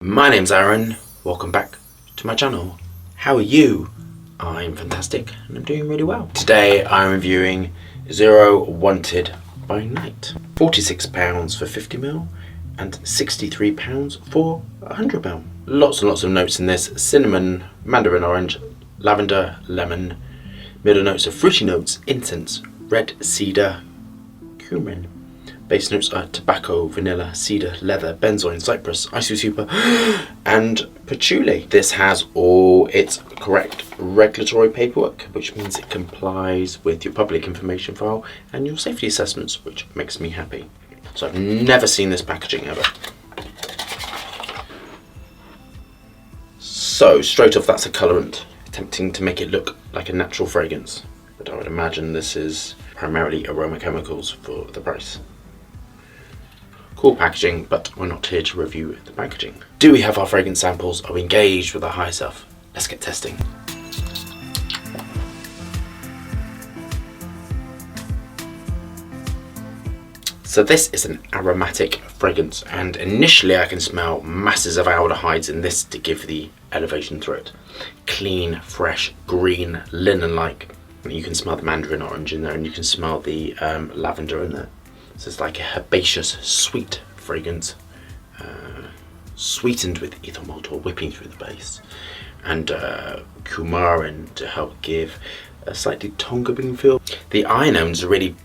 My name's Aaron, welcome back to my channel. How are you? I'm fantastic and I'm doing really well. Today I'm reviewing Azzaro Wanted by Night. £46 for 50ml and £63 for 100ml. Lots and lots of notes in this: cinnamon, mandarin orange, lavender, lemon, middle notes of fruity notes, incense, red cedar, cumin. Base notes are tobacco, vanilla, cedar, leather, benzoin, cypress, isosuper, and patchouli. This has all its correct regulatory paperwork, which means it complies with your public information file and your safety assessments, which makes me happy. So I've never seen this packaging ever. So straight off, that's a colorant, attempting to make it look like a natural fragrance. But I would imagine this is primarily aroma chemicals for the price. Cool packaging, but we're not here to review the packaging. Do we have our fragrance samples? Are we engaged with our higher self? Let's get testing. So this is an aromatic fragrance, and initially I can smell masses of aldehydes in this to give the elevation through it. Clean, fresh, green, linen-like. You can smell the mandarin orange in there, and you can smell the lavender in there. So it's like a herbaceous, sweet fragrance, sweetened with ethyl malt or whipping through the base, and coumarin to help give a slightly tonka bean feel. The ionones are really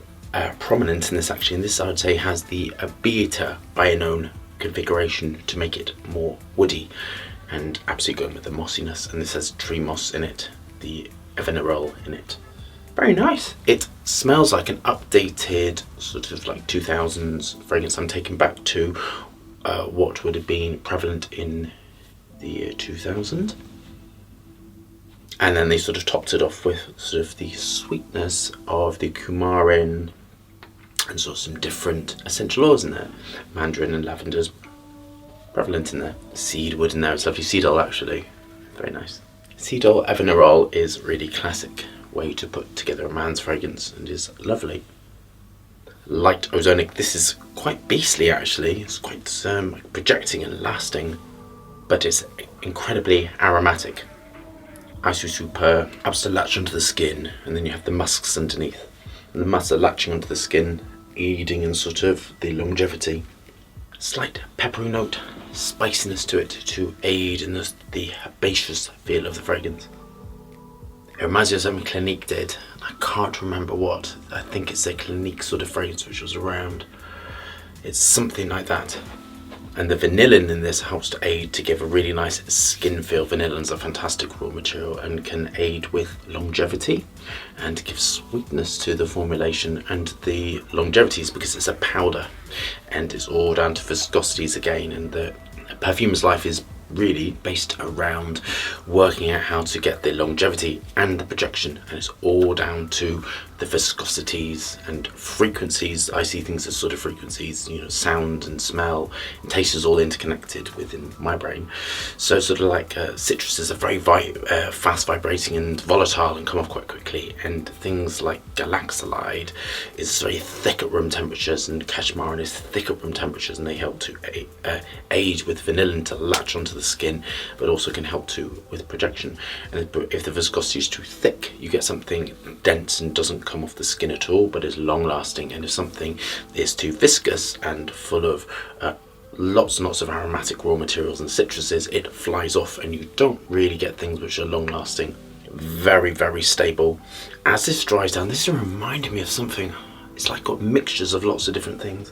prominent in this actually, and this I would say has the beta ionone configuration to make it more woody, and absolutely going with the mossiness, and this has tree moss in it, the evanerol in it. Very nice. It smells like an updated sort of like 2000s fragrance. I'm taken back to what would have been prevalent in the year 2000. And then they sort of topped it off with sort of the sweetness of the coumarin and sort of some different essential oils in there. Mandarin and lavender's prevalent in there. Cedarwood in there. It's lovely. Cedar actually. Very nice. Cedar evanerol is really classic way to put together a man's fragrance and is lovely. Light ozonic. This is quite beastly actually. It's quite projecting and lasting, but it's incredibly aromatic. Isosuper helps to latch onto the skin, and then you have the musks underneath, and the musks are latching onto the skin, aiding in sort of the longevity. Slight peppery note, spiciness to it to aid in the herbaceous feel of the fragrance. It reminds me of something Clinique did. I can't remember what. I think it's a Clinique sort of fragrance which was around. It's something like that. And the vanillin in this helps to aid to give a really nice skin feel. Vanillin's a fantastic raw material and can aid with longevity and give sweetness to the formulation, and the longevity is because it's a powder and it's all down to viscosities again, and the perfumer's life is really based around working out how to get the longevity and the projection, and it's all down to the viscosities and frequencies. I see things as sort of frequencies, you know, sound and smell and taste is all interconnected within my brain. So sort of like citruses are very fast vibrating and volatile and come off quite quickly, and things like galaxolide is very thick at room temperatures, and cashmere is thick at room temperatures, and they help to aid with vanillin to latch onto the skin, but also can help to with projection. And if the viscosity is too thick, you get something dense and doesn't come off the skin at all, but is long lasting. And if something is too viscous and full of lots and lots of aromatic raw materials and citruses, it flies off, and you don't really get things which are long lasting. Very, very stable. As this dries down, this is reminding me of something. It's like got mixtures of lots of different things.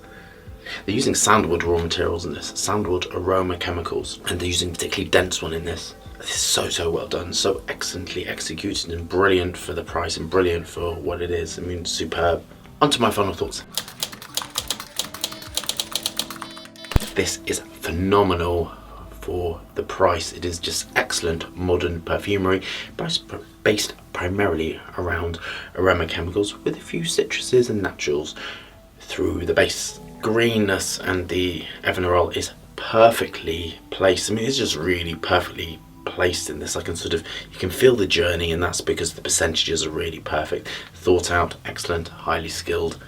They're using sandalwood raw materials in this, sandalwood aroma chemicals, and they're using a particularly dense one in this. This is so well done, so excellently executed, and brilliant for the price and brilliant for what it is. I mean, superb. On to my final thoughts. This is phenomenal for the price. It is just excellent modern perfumery, based primarily around aroma chemicals with a few citruses and naturals through the base. Greenness and the evanerol is perfectly placed. I mean, it's just really perfectly placed in this. You can feel the journey, and that's because the percentages are really perfect. Thought out, excellent, highly skilled,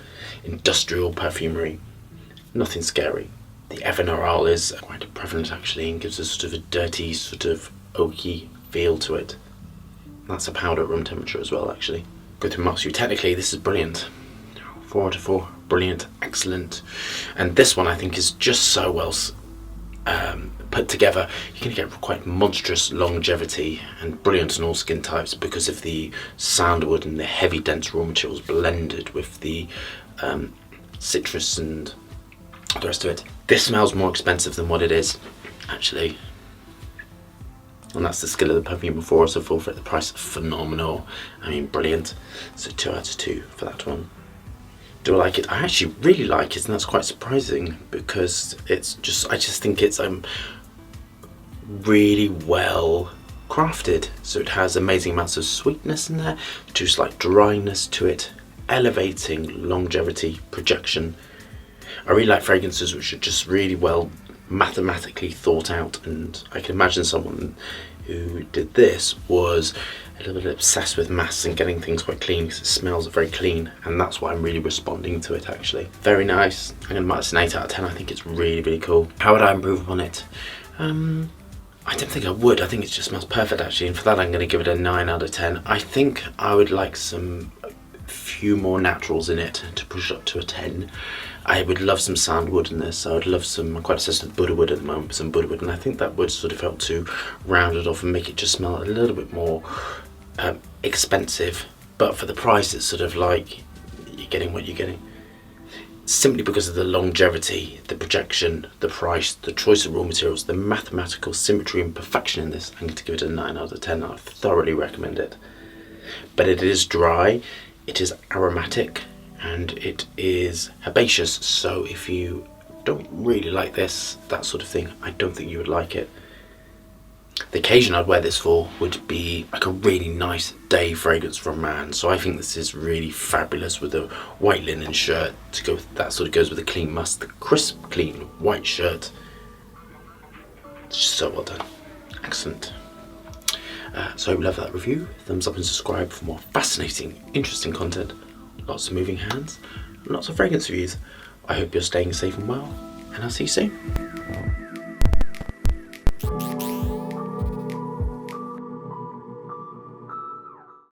industrial perfumery. Nothing scary. The Evaneral is quite prevalent actually, and gives a sort of a dirty, sort of oaky feel to it. That's a powder at room temperature as well actually. Go through marks review. Technically this is brilliant. 4 out of 4. Brilliant, excellent. And this one I think is just so well put together. You're going to get quite monstrous longevity and brilliant on all skin types because of the sandalwood and the heavy dense raw materials blended with the citrus and the rest of it. This smells more expensive than what it is actually, and that's the skill of the perfumer for us. So for it, the price phenomenal. I mean, brilliant. So 2 out of 2 for that one. Do I like it? I actually really like it, and that's quite surprising because it's just, I just think it's really well crafted. So it has amazing amounts of sweetness in there, to slight dryness to it, elevating longevity, projection. I really like fragrances which are just really well mathematically thought out, and I can imagine someone who did this was a little bit obsessed with maths and getting things quite clean because it smells very clean, and that's why I'm really responding to it actually. Very nice. I'm going to mark this an 8 out of 10. I think it's really cool. How would I improve upon it? I don't think I would. I think it just smells perfect actually, and for that I'm going to give it a 9 out of 10. I think I would like a few more naturals in it to push it up to a 10. I would love some sandalwood in this. I would love some, I'm quite obsessed with Buddha wood at the moment, some Buddha wood, and I think that would sort of help to round it off and make it just smell a little bit more expensive, but for the price it's sort of like you're getting what you're getting. Simply because of the longevity, the projection, the price, the choice of raw materials, the mathematical symmetry and perfection in this, I'm going to give it a 9 out of 10. I thoroughly recommend it. But it is dry, it is aromatic, and it is herbaceous, so if you don't really like this, that sort of thing, I don't think you would like it. The occasion I'd wear this for would be like a really nice day fragrance for a man, so I think this is really fabulous with a white linen shirt to go with, that sort of goes with a clean must, the crisp clean white shirt. It's just so well done, excellent. So I hope you love that review. Thumbs up and subscribe for more fascinating, interesting content. Lots of moving hands, lots of fragrance reviews. I hope you're staying safe and well, and I'll see you soon.